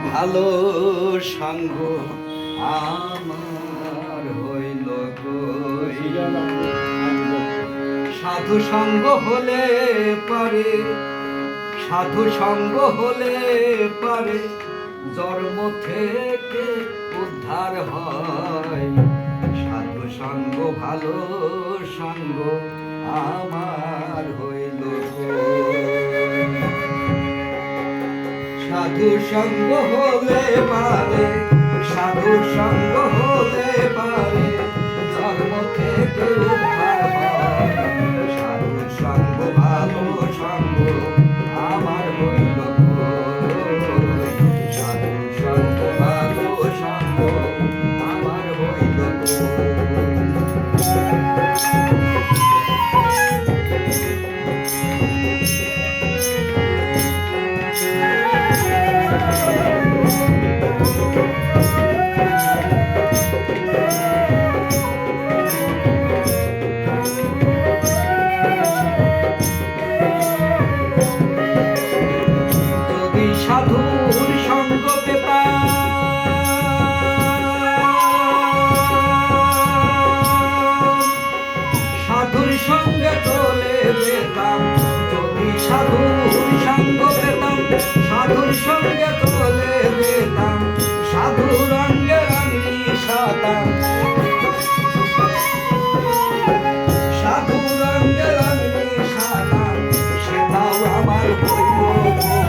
ভালো সঙ্গ আমার হইল কই। সাধু সঙ্গ হলে পারে, সাধু সঙ্গ হলে পারে জন্ম থেকে উদ্ধার হয়। সাধু সঙ্গ ভালো সঙ্গ আমার হইল কই। সাধু সঙ্গ হলে পারে, সাধু সঙ্গ হলে পারে জন্ম থেকে উদ্ধার হয়। সাধু সঙ্গ ভালো সঙ্গ আমার হইল কই। সাধু সঙ্গ ভালো সঙ্গ আমার হইল সাধুর সঙ্গ পেতাম, সাধুর সঙ্গে চলে যেতাম। যদি সাধুর সঙ্গ পেতাম, সাধুর সঙ্গে চলে যেতাম। সাধুর রঙ্গে রাঙি সাতাম, সাধুর রঙ্গে রাঙি সাতাম। সেটাও আমার হইল কই।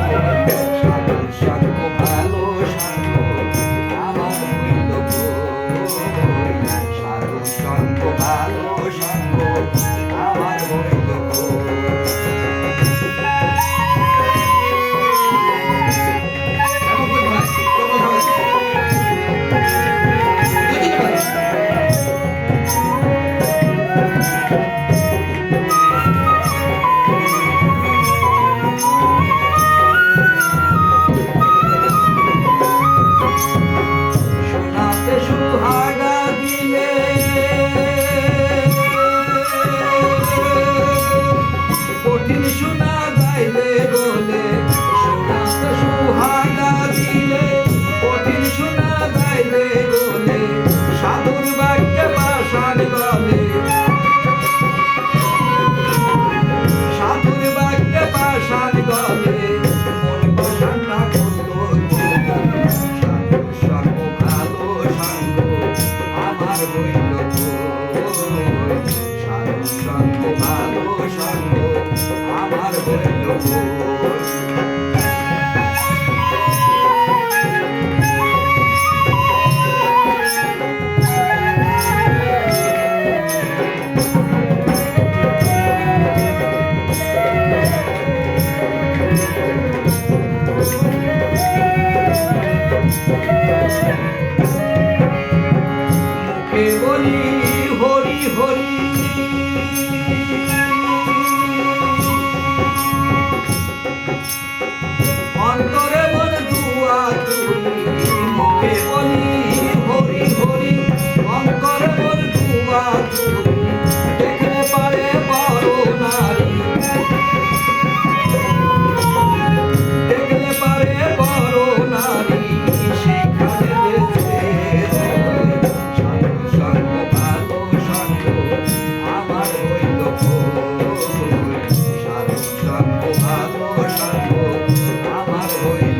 সাধু সঙ্গ ভালো সঙ্গ আমার হইল কই। সাধু সঙ্গ ভালো সঙ্গ আমার হইল কই। সঙ্গ ভালো সঙ্গ আমার হইল কই। মুখে বলি হরি হরি, অন্তরে মন দুয়া তুলি। মুখে বলি হরি হরি, অন্তরে মন দুয়া তুলি। দেখলে পারে বড় নারী, দেখলে পারে বড় নারী। সেখানে যেতে সাধু সঙ্গ ভালো সঙ্গ আমার হইল কই। সাধু সঙ্গ ভালো সঙ্গ আমার হইল